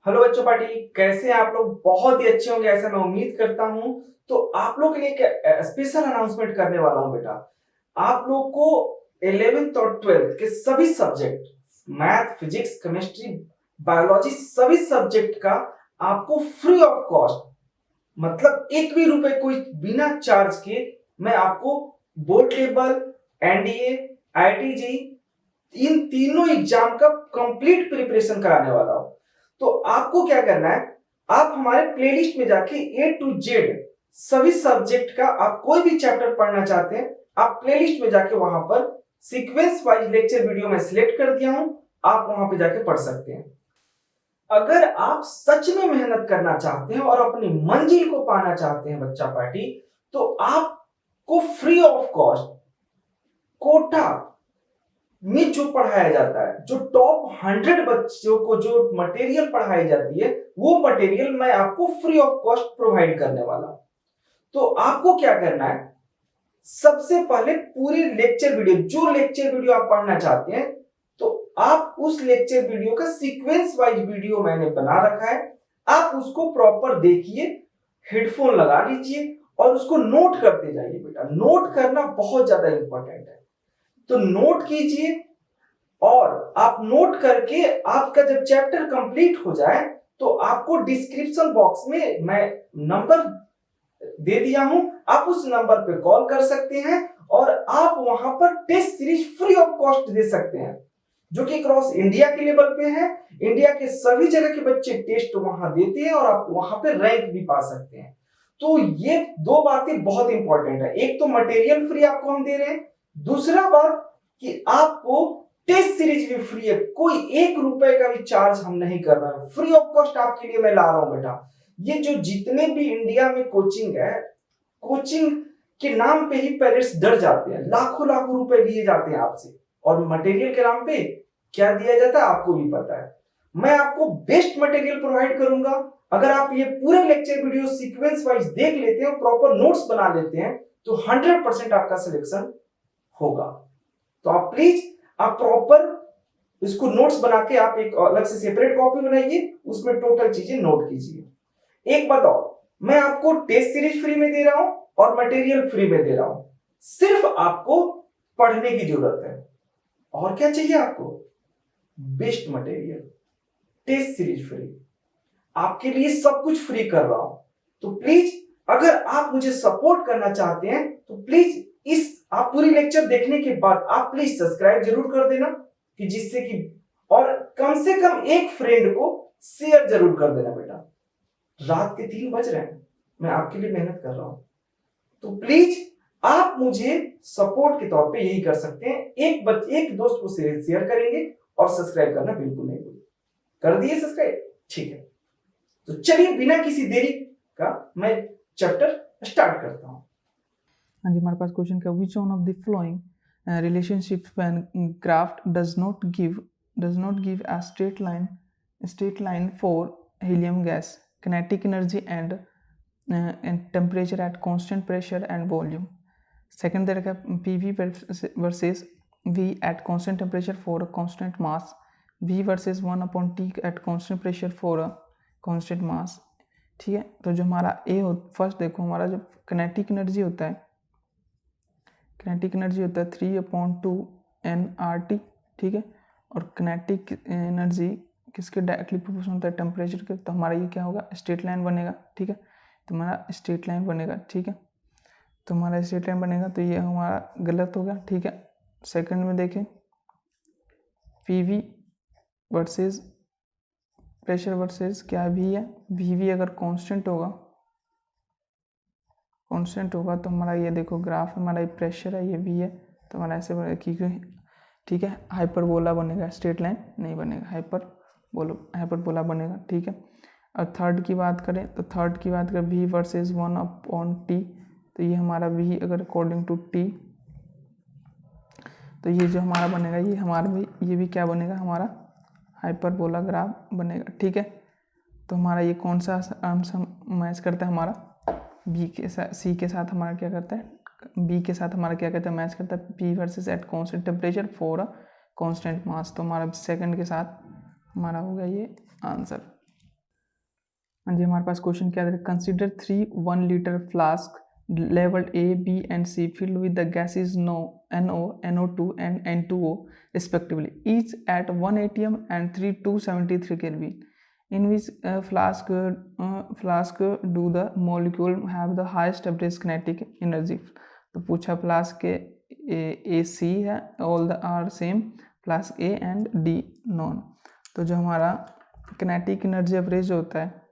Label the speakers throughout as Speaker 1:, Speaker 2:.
Speaker 1: Hello बच्चों party, कैसे हैं आप लोग? बहुत ही अच्छे होंगे ऐसा मैं उम्मीद करता हूं। तो आप लोग के लिए एक स्पेशल अनाउंसमेंट करने वाला हूं बेटा। आप लोग को 11th और 12th के सभी subject, math, physics, chemistry, biology, सभी सब्जेक्ट का आपको फ्री ऑफ कॉस्ट, मतलब एक भी रुपए कोई बिना चार्ज के मैं आपको बोर्ड लेवल, एनडीए, आईआईटी, इन तीनों एग्जाम का कंप्लीट प्रिपरेशन कराने वाला हूं। तो आपको क्या करना है, आप हमारे प्लेलिस्ट में जाके ए टू जेड सभी सब्जेक्ट का आप कोई भी चैप्टर पढ़ना चाहते हैं, आप प्लेलिस्ट में जाके वहां पर सीक्वेंस वाइज लेक्चर वीडियो में सिलेक्ट कर दिया हूं, आप वहां पे जाके पढ़ सकते हैं। अगर आप सच में मेहनत करना चाहते हैं और अपनी मंजिल को पाना चाहते हैं बच्चा पार्टी, तो आपको फ्री ऑफ कॉस्ट कोटा में जो पढ़ाया जाता है, जो टॉप 100 बच्चों को जो मटेरियल पढ़ाई जाती है, वो मटेरियल मैं आपको फ्री ऑफ कॉस्ट प्रोवाइड करने वाला हूं। तो आपको क्या करना है, सबसे पहले पूरी लेक्चर वीडियो, जो लेक्चर वीडियो आप पढ़ना चाहते हैं, तो आप उस लेक्चर वीडियो का सीक्वेंस वाइज वीडियो मैंने बना रखा है, आप उसको प्रॉपर देखिए, हेडफोन लगा लीजिए और उसको नोट करते जाइए बेटा। नोट करना बहुत ज्यादा इंपॉर्टेंट है, तो नोट कीजिए। और आप नोट करके आपका जब चैप्टर कंप्लीट हो जाए, तो आपको डिस्क्रिप्शन बॉक्स में मैं नंबर दे दिया हूं, आप उस नंबर पे कॉल कर सकते हैं और आप वहां पर test series free of cost दे सकते हैं, जो कि क्रॉस इंडिया के लेवल पे है। इंडिया के सभी जगह के बच्चे टेस्ट वहां देते हैं और आप वहां पे रैंक भी पा सकते हैं। तो ये दो बातें बहुत इंपॉर्टेंट है, एक तो मटेरियल फ्री आपको हम दे रहे हैं, दूसरा बात कि आपको टेस्ट सीरीज भी फ्री है, कोई 1 रुपए का भी चार्ज हम नहीं कर रहे हैं, फ्री ऑफ कॉस्ट आपके लिए मैं ला रहा हूं बेटा। ये जो जितने भी इंडिया में कोचिंग है, कोचिंग के नाम पे ही पेरेंट्स डर जाते हैं, लाखों लाखों रुपए लिए जाते हैं आपसे, और मटेरियल के नाम पे क्या दिया जाता है आपको भी पता है। मैं आपको बेस्ट मटेरियल प्रोवाइड करूंगा। अगर आप ये पूरे लेक्चर वीडियो सीक्वेंस वाइज देख लेते हैं, प्रॉपर नोट्स बना लेते हैं, तो 100% आपका सिलेक्शन होगा। तो आप प्लीज आप प्रॉपर इसको नोट्स बना के आप एक अलग से सेपरेट कॉपी बनाइए, उसमें टोटल चीजें नोट कीजिए। एक बात और, मैं आपको टेस्ट सीरीज फ्री में दे रहा हूं और मटेरियल फ्री में दे रहा हूं, सिर्फ आपको पढ़ने की जरूरत है। और क्या चाहिए आपको? Best material, test series free, आपके लिए सब कुछ फ्री कर रहा हूं। तो प्लीज अगर आप मुझे सपोर्ट करना चाहते हैं, तो प्लीज इस आप पूरी लेक्चर देखने के बाद आप प्लीज सब्सक्राइब जरूर कर देना, कि जिससे कि, और कम से कम एक फ्रेंड को शेयर जरूर कर देना बेटा। रात के 3 बज रहे हैं, मैं आपके लिए मेहनत कर रहा हूं, तो प्लीज आप मुझे सपोर्ट के तौर पे यही कर सकते हैं, एक दोस्त को शेयर करेंगे और सब्सक्राइब करना बिल्कुल नहीं भूलें। कर दिए सब्सक्राइब? ठीक है, तो चलिए बिना किसी देरी का मैं चैप्टर स्टार्ट करता हूं।
Speaker 2: हाँ जी, हमारे पास क्वेश्चन का which one of the following relationship when graph does not give a straight line for helium gas, kinetic energy and temperature at constant pressure and volume. Second दे रखा है PV versus V at constant temperature for a constant mass, V versus 1/T at constant pressure for a constant mass। ठीक है, तो जो हमारा A हो, first देखो हमारा जो kinetic energy होता है, kinetic energy होता है 3/2 nRT। ठीक है, और kinetic energy किसके डायरेक्टली प्रोपोर्शनल होता है? टेम्परेचर के। तो हमारा ये क्या होगा? स्ट्रेट लाइन बनेगा। ठीक है, तो हमारा स्ट्रेट लाइन बनेगा। ठीक है, तो हमारा स्ट्रेट लाइन बनेगा, तो ये हमारा गलत हो गया। ठीक है, सेकंड में देखें पीवी वर्सेस प्रेशर वर्सेस क्या वी है, वी अगर कांस्टेंट होगा तो हमारा ये देखो ग्राफ, हमारा ये प्रेशर है, ये वी है, तो हमारा ऐसे बनेगा क्योंकि, ठीक है, हाइपरबोला बनेगा, स्ट्रेट लाइन नहीं बनेगा, हाइपरबोला बनेगा। ठीक है, और थर्ड की बात करें तो थर्ड की बात करें v वर्सेस 1/T, तो ये हमारा v अगर अकॉर्डिंग टू t, तो ये जो हमारा बनेगा ये भी क्या बनेगा? हमारा हाइपरबोला ग्राफ बनेगा। ठीक है, तो हमारा ये कौन सा मैच करता है? हमारा b के साथ, c के साथ हमारा क्या करता है? b के साथ हमारा क्या करता है? मैच करता है p versus at constant temperature for a constant mass. तो हमारा सेकंड के साथ हमारा हो गया ये आंसर। हाँ जी, हमारे पास क्वेश्चन क्या है, consider 3 1 litre flask level A, B and C filled with the gases NO, NO2 and N2O respectively, each at 1 atm and 273 Kelvin. In which flask do the molecule have the highest average kinetic energy? तो पूछा flask के A C है, all the are same, flask A and D none. तो जो हमारा kinetic energy average होता है,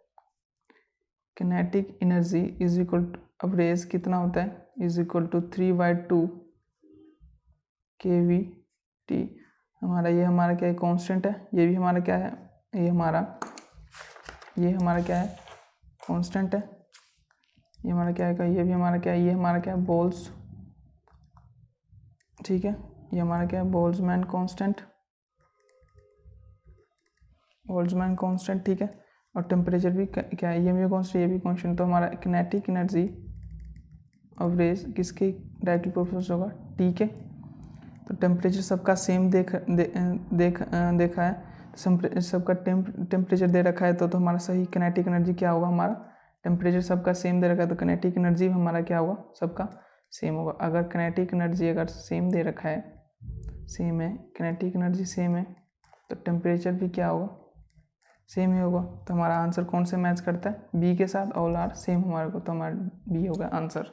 Speaker 2: kinetic energy is equal to average कितना होता है, इज इक्वल टू 3/2 kVT। हमारा ये हमारा क्या है, कांस्टेंट है, ये भी हमारा क्या है, ये हमारा क्या है, कांस्टेंट है, ये हमारा क्या है, ये भी हमारा क्या है, ये हमारा क्या है, बोल्स, ठीक है, ये हमारा क्या है, बोल्ट्जमैन कांस्टेंट, ठीक है। और टेम्परेचर भी क्या है, ये भी कांस्टेंट, ये भी कांस्टेंट। तो हमारा किनेटिक एनर्जी एवरेज किसके डायरेक्टली प्रोपोर्शनल होगा, टी के। तो टेम्परेचर सबका सेम देखा है, सबका टेम्परेचर दे रखा है, तो हमारा सही किनेटिक एनर्जी क्या होगा, हमारा टेम्परेचर सबका सेम दे रखा है, तो किनेटिक एनर्जी हमारा क्या होगा, सबका सेम होगा। अगर किनेटिक एनर्जी अगर सेम दे रखा है, सेम है, किनेटिक एनर्जी सेम है, तो टेम्परेचर भी क्या होगा, सेम ही होगा। तो हमारा आंसर कौन से मैच करता है, बी के साथ, ऑल आर सेम हमारे को, तो हमारा बी होगा answer.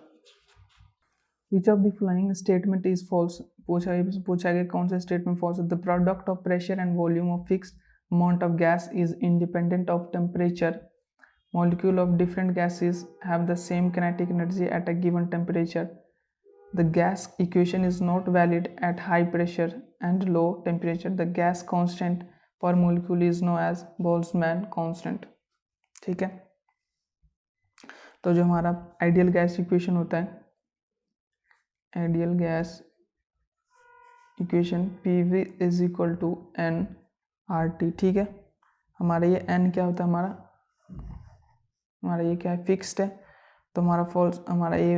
Speaker 2: Which of the following statement is false, पूछा गया कौन सा स्टेटमेंट फॉल्स है। The product of pressure and volume of fixed amount of gas is independent of temperature. Molecule of different gases have the same kinetic energy at a given temperature. The gas equation is not valid at high pressure and low temperature. The gas constant per molecule is known as Boltzmann constant. ठीक है, तो जो हमारा ideal gas equation होता है, ideal gas equation PV is equal to nRT, ठीक है। हमारा ये n क्या होता है, हमारा ये क्या है, फिक्स्ड है, तो हमारा फॉल्स, हमारा ये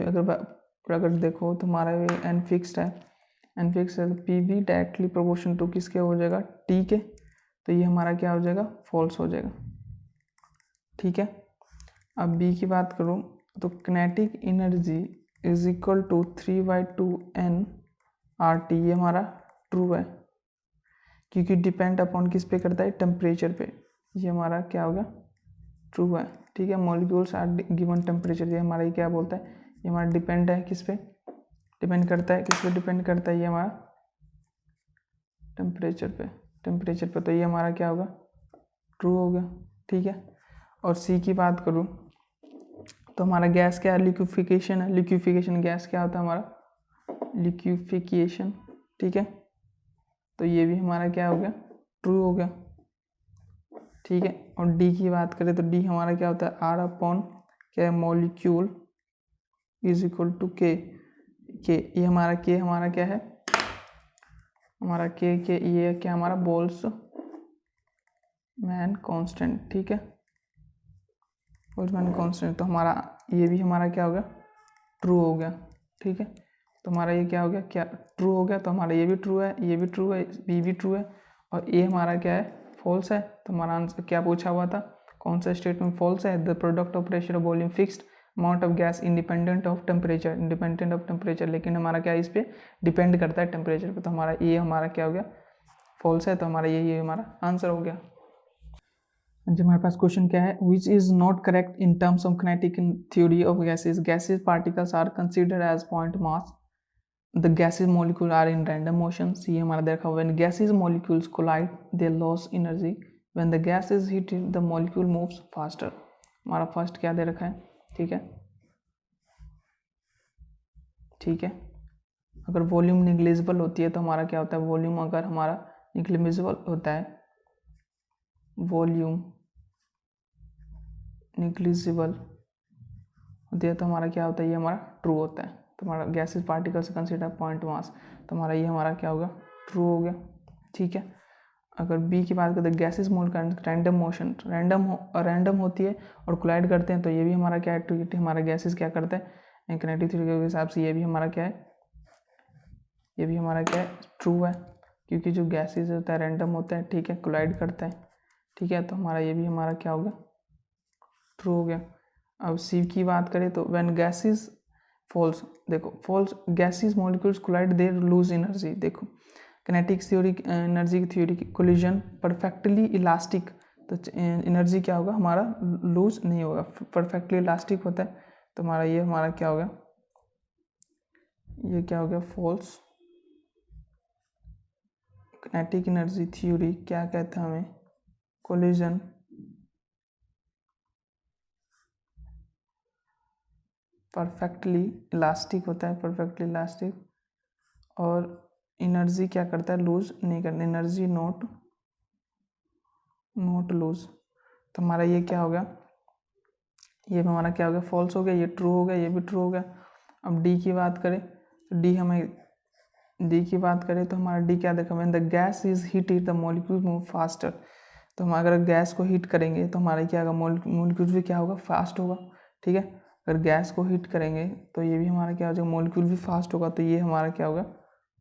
Speaker 2: अगर देखो तो हमारा ये n फिक्स्ड है, तो PV डायरेक्टली प्रोपोर्शन टू किसके हो जाएगा, T के, तो ये हमारा क्या हो जाएगा, फॉल्स हो जाएगा, ठीक है। अब B की बात करूँ तो kinetic energy is equal to 3/2 nRT, ये हमारा ट्रू है, क्योंकि डिपेंड अपॉन किस पे करता है, टेम्परेचर पे, ये हमारा क्या होगा, ट्रू है, ठीक है। मॉलिक्यूल्स आर गिवन टेम्परेचर, ये हमारा ये क्या बोलता है, ये हमारा डिपेंड है किस पे, डिपेंड करता है किस पे, डिपेंड करता है ये हमारा टेम्परेचर पे, तो ये हमारा क्या होगा, ट्रू होगा, ठीक है। और सी की बात करूँ तो हमारा गैस क्या है, लिक्विफिकेशन है, लिक्विफिकेशन गैस क्या होता है, हमारा लिक्विफिकेशन, ठीक है। तो ये भी हमारा क्या हो गया, ट्रू हो गया, ठीक है। और डी की बात करें तो डी हमारा क्या होता है, आर अपॉन क्या है, मॉलिक्यूल इज इक्वल टू के, ये हमारा के हमारा क्या है, हमारा के ये क्या हमारा बोल्ट्जमैन कांस्टेंट, ठीक है, बोल्ट्जमैन कांस्टेंट। तो हमारा ये भी हमारा क्या हो गया, ट्रू हो गया, ठीक है। तो हमारा ये क्या हो गया, क्या ट्रू हो गया, तो हमारा ये भी ट्रू है, ये भी ट्रू है, बी भी ट्रू है, और ए हमारा क्या है, फॉल्स है। तो हमारा आंसर क्या पूछा हुआ था, कौन सा स्टेटमेंट फॉल्स है, the product of pressure of volume fixed amount of gas independent of temperature, लेकिन हमारा क्या इस पे डिपेंड करता है टेम्परेचर पे, तो हमारा ये हमारा क्या हो गया, फॉल्स है, तो हमारा ये हमारा आंसर हो गया। जी, हमारे पास क्वेश्चन क्या है, which is not correct in terms of kinetic theory of gases particles are considered as point mass, the gaseous molecule are in random motion। C हमारा देखा, when gaseous molecules collide they lose energy, when the gas is heated the molecule moves faster। हमारा first क्या दे रखा है, ठीक है। अगर volume negligible होती है तो हमारा क्या होता है, वॉल्यूम अगर हमारा निग्लिजिबल होता है, वॉल्यूम निग्लिजिबल होती है तो हमारा क्या होता है, ये हमारा ट्रू होता है। तो हमारा गैसेस पार्टिकल से कंसिडर पॉइंट मास, तो हमारा ये हमारा क्या होगा, ट्रू हो गया, ठीक है। अगर बी की बात करें, गैसेस मोल रैंडम मोशन, रैंडम होती है और कोलाइड करते हैं, तो ये भी हमारा क्या एक्टिविटी, हमारा गैसेस क्या करते हैं, किनेटिक थ्योरी के हिसाब से ये भी हमारा क्या है, ये भी हमारा क्या है, ट्रू है, क्योंकि जो गैसेस होता है रैंडम होता है, ठीक है, कोलाइड करता है, ठीक है। तो हमारा ये भी हमारा क्या होगा, ट्रू हो गया। अब सी की बात करें तो व्हेन गैसेस फॉल्स, देखो false gases molecules collide they lose energy. देखो किनेटिक्स थ्योरी, एनर्जी की थ्योरी की कोलिजन परफेक्टली इलास्टिक, तो एनर्जी क्या होगा हमारा लूज नहीं होगा, परफेक्टली इलास्टिक होता है। तो हमारा ये हमारा क्या हो गया, ये क्या हो गया फॉल्स। किनेटिक एनर्जी थ्योरी क्या कहता है हमें, कोलिजन परफेक्टली इलास्टिक होता है, परफेक्टली इलास्टिक, और एनर्जी क्या करता है लूज नहीं करता, एनर्जी नॉट लूज। तो हमारा ये क्या हो गया, ये हमारा क्या हो गया फॉल्स हो गया, ये ट्रू हो गया, ये भी ट्रू हो गया। अब डी की बात करें तो डी की बात करें तो हमारा डी क्या देखा, when the gas is heated the molecule move faster. तो हम अगर गैस को हीट करेंगे तो हमारा क्या होगा, मॉलिक्यूल भी क्या होगा फास्ट होगा। ठीक है, अगर गैस को हीट करेंगे तो ये भी हमारा क्या हो जाएगा, मॉलिक्यूल भी फास्ट होगा। तो ये हमारा क्या होगा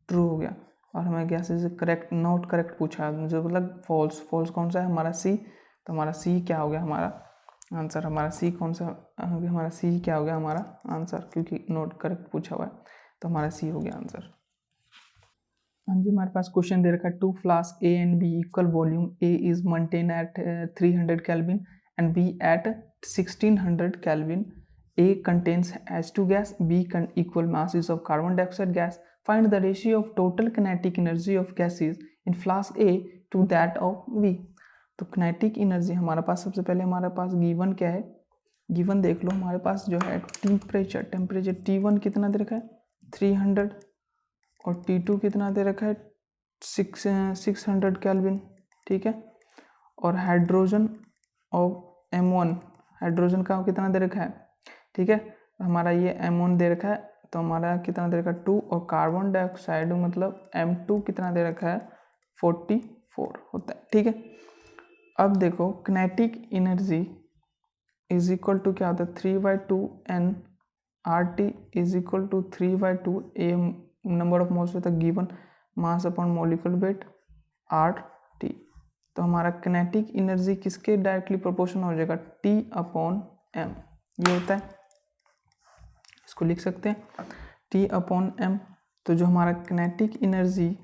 Speaker 2: ट्रू हो गया। और हमें gas is correct not correct पूछा है, जो मतलब फॉल्स। फॉल्स कौन सा है हमारा सी, तो हमारा सी क्या हो गया हमारा आंसर, हमारा सी कौन सा, हमारा सी क्या हो गया हमारा आंसर, क्योंकि नॉट करेक्ट पूछा हुआ है। तो हमारा सी हो गया आंसर। हाँ जी, हमारे पास क्वेश्चन दे रखा है, two flask A and B equal volume, A is maintain at 300 kelvin and B at 1600 kelvin. A contains H2 gas, B equal masses of carbon dioxide gas. Find the ratio of total kinetic energy of gases in flask A to that of B. तो kinetic energy हमारे पास सबसे पहले हमारे पास given क्या है, given देख लो हमारे पास जो है टेम्परेचर T1 कितना दे रखा है 300 और T2 कितना दे रखा है 600 केल्विन। ठीक है, और हाइड्रोजन और M1, हाइड्रोजन का कितना दे रखा है, ठीक है, हमारा ये M1 दे रखा है, तो हमारा कितना दे रखा है 2, और कार्बन डाइऑक्साइड मतलब M2 कितना दे रखा है 44 होता है। ठीक है, अब देखो kinetic energy is equal to क्या होता है 3/2 N RT is equal to 3/2 A number of moles होता है given mass upon molecular weight RT। तो हमारा किनेटिक एनर्जी किसके डायरेक्टली प्रोपोर्शनल हो जाएगा T/M, ये होता है, इसको लिख सकते हैं T/M। तो जो हमारा किनेटिक एनर्जी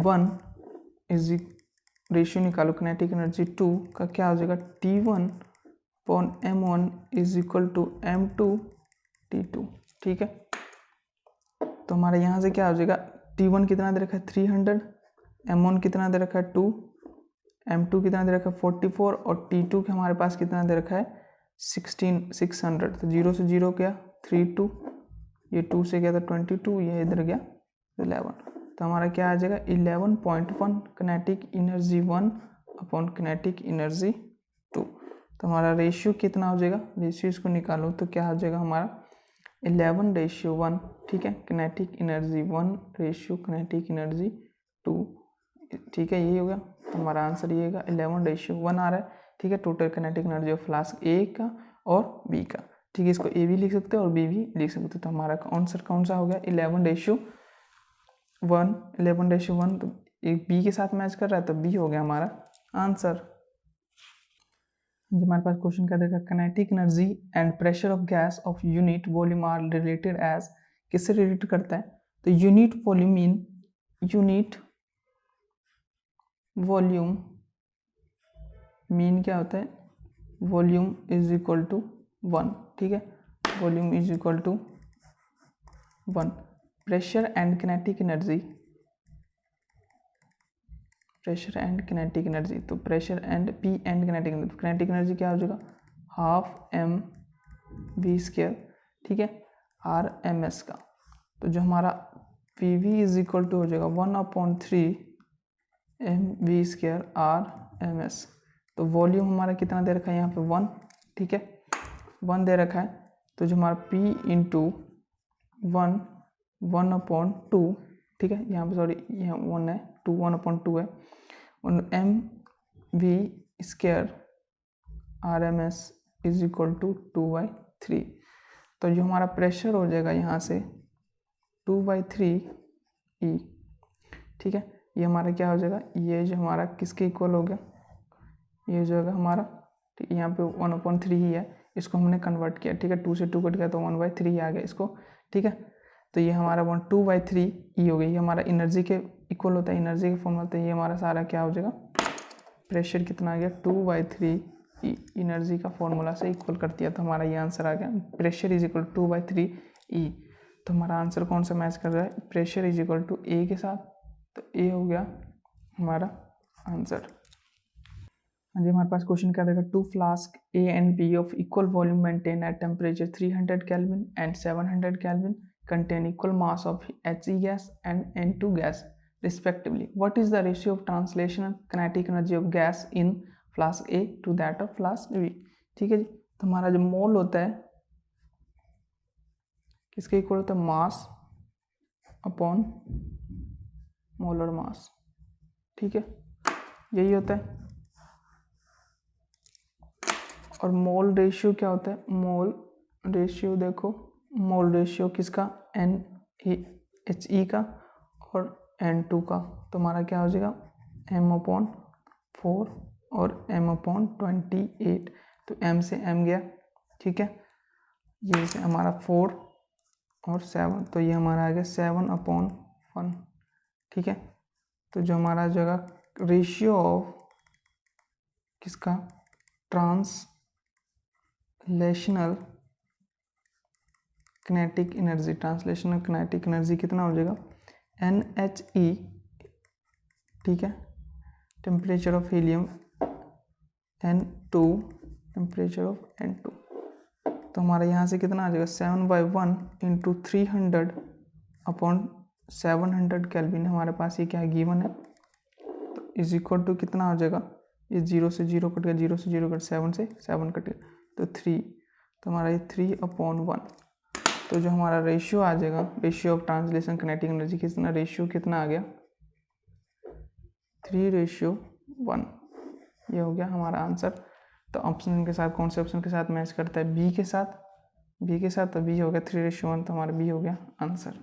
Speaker 2: 1 इज रेशियो निकालो, किनेटिक एनर्जी 2 का क्या हो जाएगा T1/M1 is equal to M2T2। ठीक है, तो हमारा यहाँ से क्या हो जाएगा, T1 कितना दे रखा है 300, M1 कितना दे रखा है 2, M2 कितना दे रखा है 44, और T2 के हमारे पास कितना दे रखा है 600। तो 0 से 0 क्या 3 2, ये 2 से गया था 22, ये इधर गया 11। तो हमारा क्या आ जाएगा 11.1 kinetic energy 1 upon kinetic energy 2। तो हमारा रेशियो कितना हो जाएगा, रेशियो इसको निकालो तो क्या हो जाएगा हमारा 11:1। ठीक है, kinetic energy 1 ratio kinetic energy 2। ठीक है, यही होगा, तो हमारा आंसर ये होगा 11:1 आ रहा है। ठीक है, total kinetic energy of flask A का और बी का। ठीक है, इसको ए भी लिख सकते हैं और बी भी लिख सकते हैं। तो हमारा आंसर कौन सा हो गया 11:1। तो एक बी के साथ मैच कर रहा है, तो बी हो गया हमारा आंसर। हमारे पास क्वेश्चन क्या देखा, kinetic energy and pressure of gas of unit volume are related as, किससे रिलेट करता है, तो unit volume mean unit volume mean क्या होता है, वॉल्यूम इज इक्वल टू 1। ठीक है, volume is equal to 1। Pressure and kinetic energy, pressure and kinetic energy, तो pressure and P and kinetic energy क्या हो जाएगा 12mv²। ठीक है, RMS का, तो जो हमारा PV इज इक्वल टू हो जाएगा 1/3 mv² RMS। तो वॉल्यूम हमारा कितना दे रखा है यहाँ पे 1। ठीक है, 1 दे रखा है, तो जो हमारा P इंटू 1/2। ठीक है, यहाँ पे सॉरी यहाँ 1 है, 1/2 है, mv² RMS is equal to 2/3। तो जो हमारा प्रेशर हो जाएगा यहाँ से 2/3 E। ठीक है, ये हमारा क्या हो जाएगा, ये जो हमारा किसके इक्वल हो गया, ये जो होगा हमारा, ठीक है, यहाँ पे 1/3 ही है, इसको हमने कन्वर्ट किया, ठीक है, 2 से 2 कट गया तो 1/3 आ गया इसको, ठीक है। तो ये हमारा 2/3 ई हो गई, ये हमारा एनर्जी के इक्वल होता है, एनर्जी का फॉर्मूला, तो ये हमारा सारा क्या हो जाएगा, प्रेशर कितना आ गया 2/3 ई, एनर्जी का फॉर्मूला से इक्वल कर दिया, तो हमारा ये आंसर आ गया, प्रेशर इज इक्वल 2/3 ई। तो हमारा आंसर कौन सा मैच कर रहा है, प्रेशर इज इक्वल टू ए के साथ, तो ए हो गया हमारा आंसर। हाँ जी, हमारे पास क्वेश्चन क्या रहेगा, 2 flask A and B of equal volume maintain at temperature 300 kelvin and 700 kelvin contain equal mass of He gas and N2 gas respectively. What is the ratio of translational kinetic energy of gas in flask A to that of flask B? ठीक है जी, तो हमारा जो मोल होता है किसके equal होता है, मास अपॉन मोलर मास, ठीक है, यही होता है। और मोल रेशियो क्या होता है, मोल रेशियो देखो, मोल रेशियो किसका, NaHe का और N2 का, तो हमारा क्या हो जाएगा m/4 और m/28, तो m से m गया, ठीक है, ये से हमारा 4 और 7, तो ये हमारा आ गया 7/1, ठीक है। तो जो हमारा जगह रेशियो ऑफ किसका, translational kinetic energy, translational kinetic energy कितना हो जाएगा, NHE, ठीक है, temperature of helium, N2 temperature of N2, तो हमारा यहाँ से कितना आ जाएगा 7/1 इंटू 300/700 केल्विन, हमारे पास ये क्या गिवन है, तो इज इक्वल टू कितना हो जाएगा, ये 0 से 0 कट गया, 0 से 0 कट, 7 से 7 कट गया, तो 3, तो हमारा ये 3/1, तो जो हमारा रेशियो आ जाएगा, ratio of translation kinetic energy कितना, रेशियो कितना आ गया 3:1, ये हो गया हमारा आंसर। तो ऑप्शन के साथ कौन से ऑप्शन के साथ मैच करता है, बी के साथ, तो बी हो गया 3:1, तो हमारा बी हो गया आंसर।